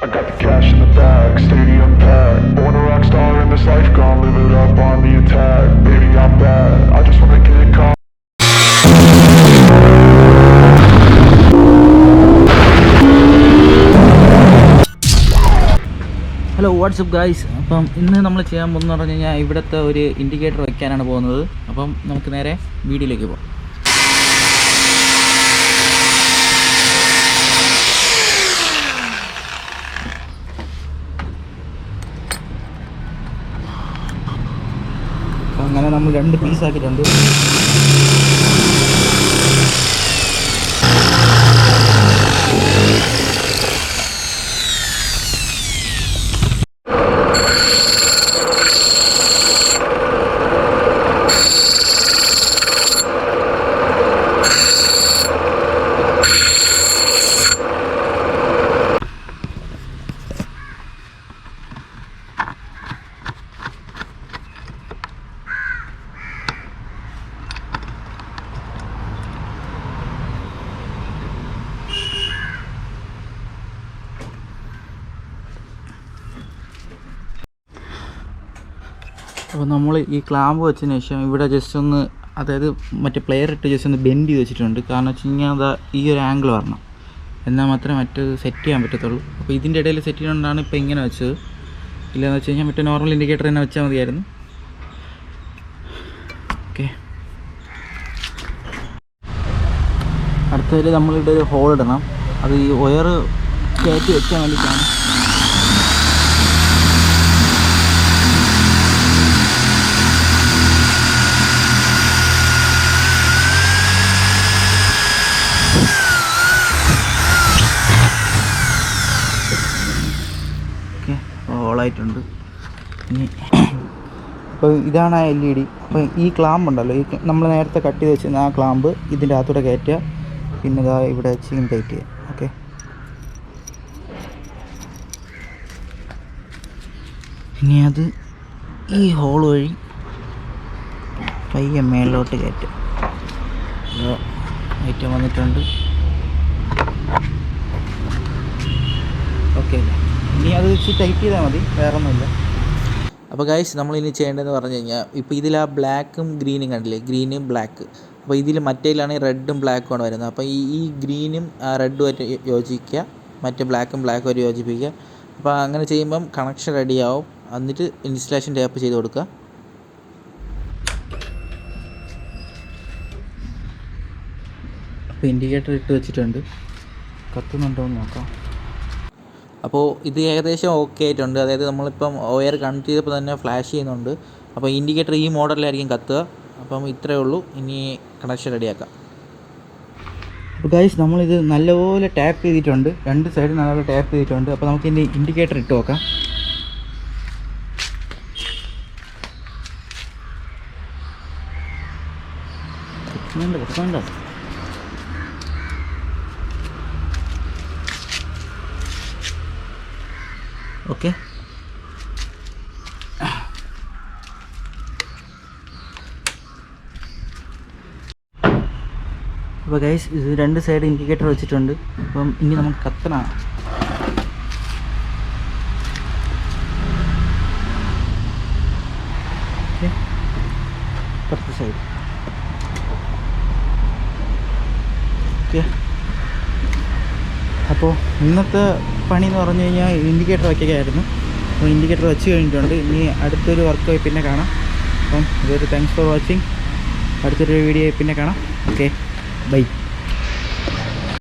I got the cash in the bag, stadium packed. Born a rock star in this life, gone live it up on the attack. Baby, I'm bad, I just wanna get caught. Hello WhatsApp guys. അപ്പം ഇന്ന് നമ്മൾ ചെയ്യാൻ പോകുന്നത് പറഞ്ഞു കഴിഞ്ഞാൽ ഇവിടുത്തെ ഒരു indicator വയ്ക്കാനാണ് പോകുന്നത്. അപ്പം നമുക്ക് നേരെ വീഡിയോയിലേക്ക് പോകാം. അപ്പം അങ്ങനെ നമ്മൾ 2 പീസാക്കിയിട്ടുണ്ട്. അപ്പോൾ നമ്മൾ ഈ ക്ലാമ്പ് വെച്ചതിന് ശേഷം ഇവിടെ ജസ്റ്റ് ഒന്ന്, അതായത് മറ്റേ പ്ലെയർ ഇട്ട് ജസ്റ്റ് ഒന്ന് ബെൻഡ് ചെയ്ത് വെച്ചിട്ടുണ്ട്. കാരണം വെച്ച് കഴിഞ്ഞാൽ അതാ ഈ ഒരു ആംഗിൾ വരണം, എന്നാൽ മാത്രമേ മറ്റേത് സെറ്റ് ചെയ്യാൻ പറ്റത്തുള്ളൂ. അപ്പോൾ ഇതിൻ്റെ ഇടയിൽ സെറ്റ് ചെയ്യുന്നതുകൊണ്ടാണ് ഇപ്പോൾ ഇങ്ങനെ വെച്ചത്. ഇല്ലയെന്ന് വെച്ച് കഴിഞ്ഞാൽ മറ്റേ നോർമൽ ഇൻഡിക്കേറ്റർ തന്നെ വെച്ചാൽ മതിയായിരുന്നു. ഓക്കെ, അടുത്തതിൽ നമ്മളിവിടെ ഒരു ഹോൾ ഇടണം. അത് ഈ വയർ കയറ്റി വെക്കാൻ വേണ്ടിയിട്ടാണ്. ഹോളായിട്ടുണ്ട്. ഇനി അപ്പോൾ ഇതാണ് ആ LED. അപ്പോൾ ഈ ക്ലാമ്പ് ഉണ്ടല്ലോ, ഈ നമ്മൾ നേരത്തെ കട്ട് ചെയ്ത് വെച്ചിരുന്ന ആ ക്ലാമ്പ് ഇതിൻ്റെ അകത്തൂടെ കയറ്റുക. പിന്നെ ഇതാ ഇവിടെ വെച്ച് ടൈറ്റ് ചെയ്യുക. ഓക്കെ, ഇനി അത് ഈ ഹോൾ വഴി പയ്യെ മേളിലോട്ട് കയറ്റുക. ഐറ്റം വന്നിട്ടുണ്ട്. ഓക്കെ, ഇനി അത് വെച്ച് ടൈറ്റ് ചെയ്താൽ മതി, വേറെ ഒന്നുമില്ല. അപ്പോൾ ഗൈസ്, നമ്മളിനി ചെയ്യേണ്ടതെന്ന് പറഞ്ഞു കഴിഞ്ഞാൽ, ഇപ്പോൾ ഇതിൽ ആ ബ്ലാക്കും ഗ്രീനും കണ്ടില്ലേ, ഗ്രീനും ബ്ലാക്ക്. അപ്പോൾ ഇതിൽ മറ്റേലാണെങ്കിൽ റെഡും ബ്ലാക്കും ആണ് വരുന്നത്. അപ്പോൾ ഈ ഗ്രീനും റെഡുമായിട്ട് യോജിക്കുക, മറ്റേ ബ്ലാക്കും ബ്ലാക്കുമായിട്ട് യോജിപ്പിക്കുക. അപ്പോൾ അങ്ങനെ ചെയ്യുമ്പം കണക്ഷൻ റെഡിയാവും. എന്നിട്ട് ഇൻസ്റ്റലേഷൻ ടാപ്പ് ചെയ്ത് കൊടുക്കുക. അപ്പോൾ ഇൻഡിക്കേറ്റർ ഇട്ട് വെച്ചിട്ടുണ്ട്, കത്തുന്നുണ്ടോ എന്ന് നോക്കാം. അപ്പോൾ ഇത് ഏകദേശം ഓക്കെ ആയിട്ടുണ്ട്. അതായത് നമ്മളിപ്പം വയർ കണക്ട് ചെയ്തപ്പോൾ തന്നെ ഫ്ലാഷ് ചെയ്യുന്നുണ്ട്. അപ്പോൾ ഇൻഡിക്കേറ്റർ ഈ മോഡലിലായിരിക്കും കത്തുക. അപ്പം ഇത്രയേ ഉള്ളൂ. ഇനി കണക്ഷൻ റെഡിയാക്കാം. അപ്പോൾ ഗൈസ്, നമ്മളിത് നല്ലപോലെ ടാപ്പ് ചെയ്തിട്ടുണ്ട്, 2 സൈഡ് നല്ലപോലെ ടാപ്പ് ചെയ്തിട്ടുണ്ട്. അപ്പോൾ നമുക്ക് ഇനി ഇൻഡിക്കേറ്റർ ഇട്ട് നോക്കാം. ഓക്കെ, അപ്പോൾ ഗൈസ്, ഇത് 2 സൈഡ് ഇൻഡിക്കേറ്റർ വെച്ചിട്ടുണ്ട്. അപ്പം ഇനി നമുക്ക് കത്തണം. Okay, 10 side. ഓക്കെ, അപ്പോൾ ഇന്നത്തെ പണി എന്ന് പറഞ്ഞു കഴിഞ്ഞാൽ ഇൻഡിക്കേറ്റർ വയ്ക്കുകയായിരുന്നു. അപ്പോൾ ഇൻഡിക്കേറ്റർ വെച്ച് കഴിഞ്ഞിട്ടുണ്ട്. ഇനി അടുത്തൊരു വർക്ക് പിന്നെ കാണാം. അപ്പം ഇതൊരു താങ്ക്സ് ഫോർ വാച്ചിങ്. അടുത്തൊരു വീഡിയോ പിന്നെ കാണാം. Okay, by.